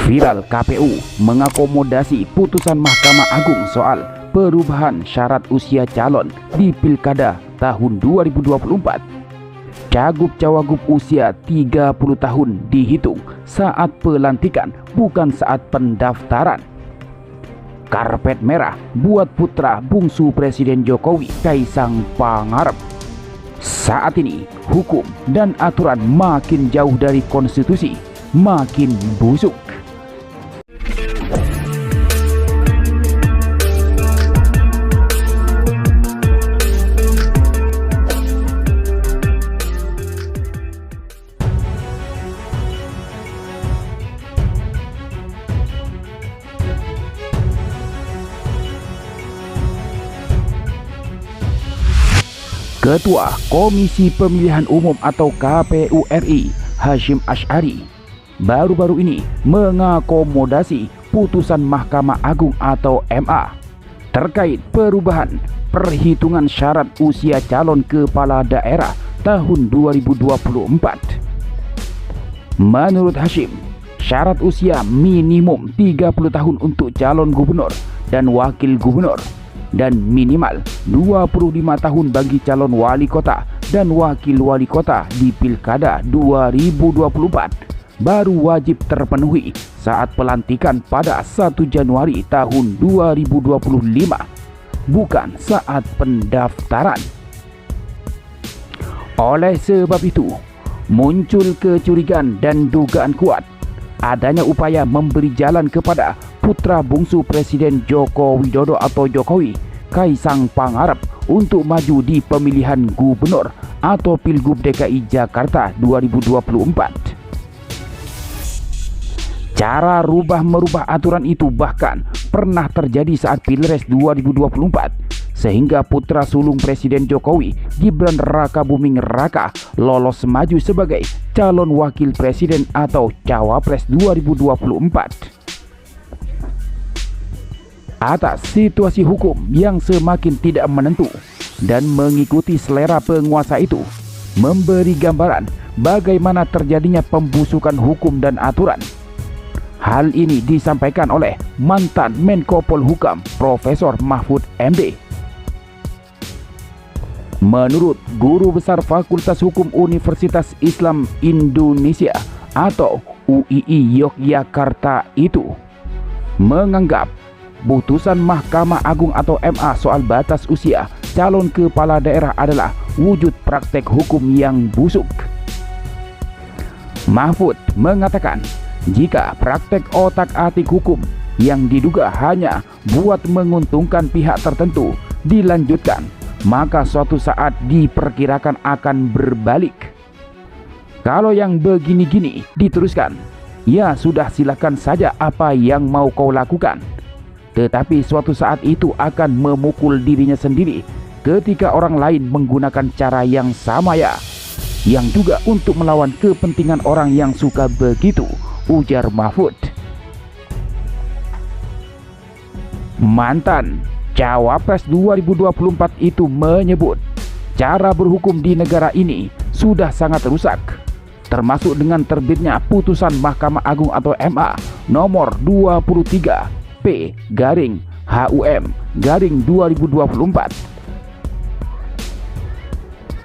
Viral, KPU mengakomodasi putusan Mahkamah Agung soal perubahan syarat usia calon di Pilkada tahun 2024. Cagup-cawagup usia 30 tahun dihitung saat pelantikan, bukan saat pendaftaran. Karpet merah buat putra bungsu Presiden Jokowi, Kaisang Pangarep. Saat ini hukum dan aturan makin jauh dari konstitusi, makin busuk. Ketua Komisi Pemilihan Umum atau KPU RI, Hasyim Asy'ari, baru-baru ini mengakomodasi putusan Mahkamah Agung atau MA terkait perubahan perhitungan syarat usia calon kepala daerah tahun 2024. Menurut Hasyim, syarat usia minimum 30 tahun untuk calon gubernur dan wakil gubernur dan minimal 25 tahun bagi calon wali kota dan wakil wali kota di Pilkada 2024 baru wajib terpenuhi saat pelantikan pada 1 Januari tahun 2025, bukan saat pendaftaran. Oleh sebab itu, muncul kecurigaan dan dugaan kuat adanya upaya memberi jalan kepada putra bungsu Presiden Joko Widodo atau Jokowi, Kaisang Pangarep, untuk maju di pemilihan gubernur atau Pilgub DKI Jakarta 2024. Cara rubah-merubah aturan itu bahkan pernah terjadi saat Pilpres 2024, sehingga putra sulung Presiden Jokowi, Gibran Rakabuming Raka, lolos maju sebagai calon wakil presiden atau Cawapres 2024. Atas situasi hukum yang semakin tidak menentu dan mengikuti selera penguasa itu, memberi gambaran bagaimana terjadinya pembusukan hukum dan aturan. Hal ini disampaikan oleh mantan Menko Polhukam Profesor Mahfud MD. Menurut Guru Besar Fakultas Hukum Universitas Islam Indonesia atau UII Yogyakarta itu menganggap putusan Mahkamah Agung atau MA soal batas usia calon kepala daerah adalah wujud praktek hukum yang busuk. Mahfud mengatakan, jika praktek otak-atik hukum yang diduga hanya buat menguntungkan pihak tertentu dilanjutkan, maka suatu saat diperkirakan akan berbalik. Kalau yang begini-gini diteruskan, ya sudah, silakan saja apa yang mau kau lakukan. Tetapi suatu saat itu akan memukul dirinya sendiri ketika orang lain menggunakan cara yang sama, ya, yang juga untuk melawan kepentingan orang yang suka begitu, ujar Mahfud. Mantan Cawapres 2024 itu menyebut cara berhukum di negara ini sudah sangat rusak, termasuk dengan terbitnya putusan Mahkamah Agung atau MA nomor 23 P/HUM/2024.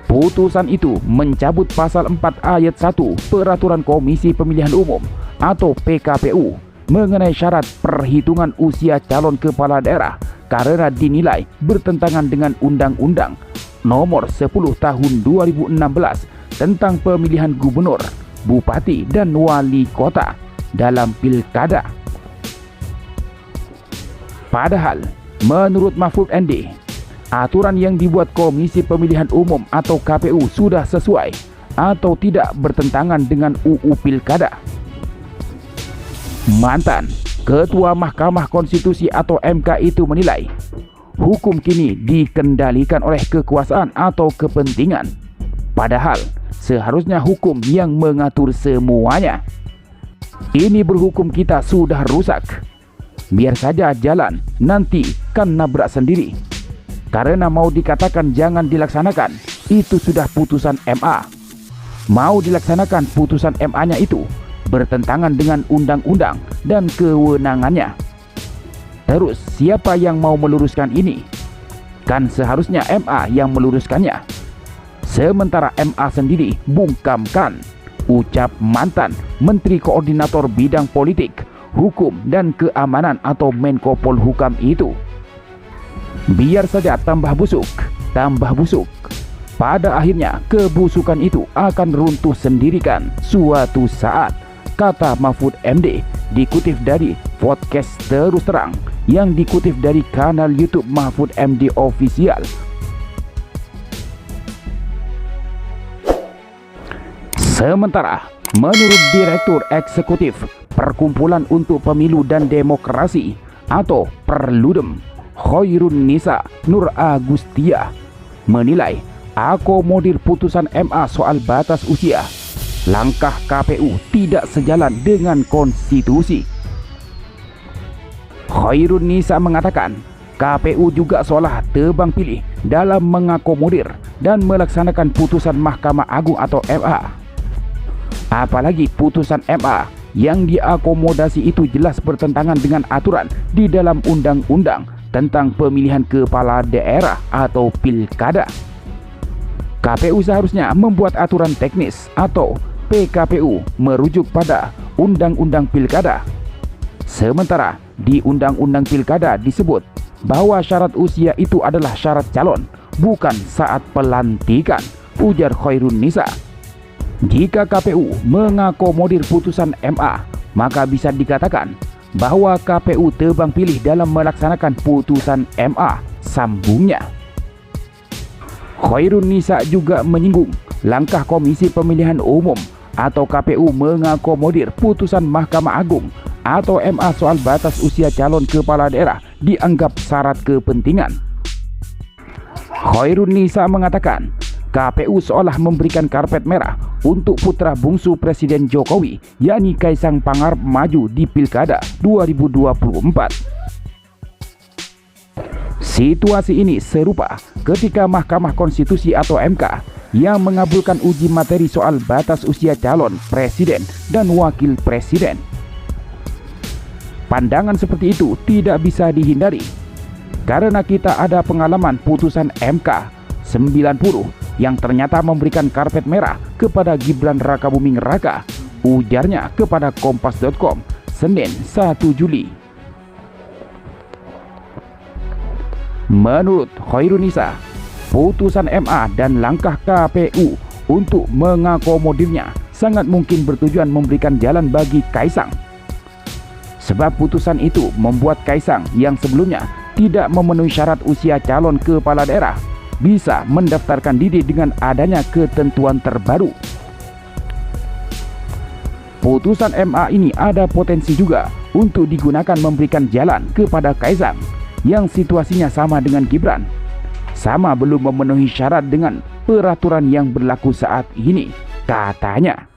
Putusan itu mencabut pasal 4 ayat 1 Peraturan Komisi Pemilihan Umum atau PKPU mengenai syarat perhitungan usia calon kepala daerah karena dinilai bertentangan dengan Undang-Undang nomor 10 tahun 2016 tentang pemilihan gubernur, bupati, dan wali kota dalam pilkada. Padahal, menurut Mahfud MD, aturan yang dibuat Komisi Pemilihan Umum atau KPU sudah sesuai atau tidak bertentangan dengan UU Pilkada. Mantan Ketua Mahkamah Konstitusi atau MK itu menilai, hukum kini dikendalikan oleh kekuasaan atau kepentingan. Padahal, seharusnya hukum yang mengatur semuanya. Ini berhukum kita sudah rusak. Biar saja jalan, nanti kan nabrak sendiri. Karena mau dikatakan jangan dilaksanakan, itu sudah putusan MA. Mau dilaksanakan putusan MA-nya itu, bertentangan dengan undang-undang dan kewenangannya. Terus siapa yang mau meluruskan ini? Kan seharusnya MA yang meluruskannya. Sementara MA sendiri bungkamkan, ucap mantan Menteri Koordinator Bidang Politik, Hukum dan Keamanan atau Menko Polhukam itu. Biar saja tambah busuk. Pada akhirnya kebusukan itu akan runtuh sendirikan suatu saat, kata Mahfud MD, dikutip dari podcast Terus Terang yang dikutip dari kanal YouTube Mahfud MD Official. Sementara menurut Direktur Eksekutif Perkumpulan untuk Pemilu dan Demokrasi atau Perludem, Khairun Nisa Nur Agustia, menilai akomodir putusan MA soal batas usia, langkah KPU tidak sejalan dengan konstitusi. Khairun Nisa mengatakan KPU juga seolah tebang pilih dalam mengakomodir dan melaksanakan putusan Mahkamah Agung atau MA. Apalagi putusan MA yang diakomodasi itu jelas bertentangan dengan aturan di dalam undang-undang tentang pemilihan kepala daerah atau pilkada. KPU seharusnya membuat aturan teknis atau PKPU merujuk pada Undang-Undang Pilkada. Sementara di Undang-Undang Pilkada disebut bahwa syarat usia itu adalah syarat calon, bukan saat pelantikan, ujar Khairun Nisa. Jika KPU mengakomodir putusan MA, maka bisa dikatakan bahwa KPU tebang pilih dalam melaksanakan putusan MA, sambungnya. Khairun Nisa juga menyinggung langkah Komisi Pemilihan Umum atau KPU mengakomodir putusan Mahkamah Agung atau MA soal batas usia calon kepala daerah dianggap syarat kepentingan. Khairun Nisa mengatakan KPU seolah memberikan karpet merah untuk putra bungsu Presiden Jokowi, yakni Kaisang Pangarep maju di Pilkada 2024. Situasi ini serupa ketika Mahkamah Konstitusi atau MK yang mengabulkan uji materi soal batas usia calon presiden dan wakil presiden. Pandangan seperti itu tidak bisa dihindari karena kita ada pengalaman putusan MK 90 yang ternyata memberikan karpet merah kepada Gibran Rakabuming Raka, ujarnya kepada Kompas.com Senin 1 Juli. Menurut Khairun Nisa, putusan MA dan langkah KPU untuk mengakomodirnya sangat mungkin bertujuan memberikan jalan bagi Kaisang. Sebab putusan itu membuat Kaisang yang sebelumnya tidak memenuhi syarat usia calon kepala daerah bisa mendaftarkan diri dengan adanya ketentuan terbaru. Putusan MA ini ada potensi juga untuk digunakan memberikan jalan kepada Kaisang yang situasinya sama dengan Gibran, sama belum memenuhi syarat dengan peraturan yang berlaku saat ini, katanya.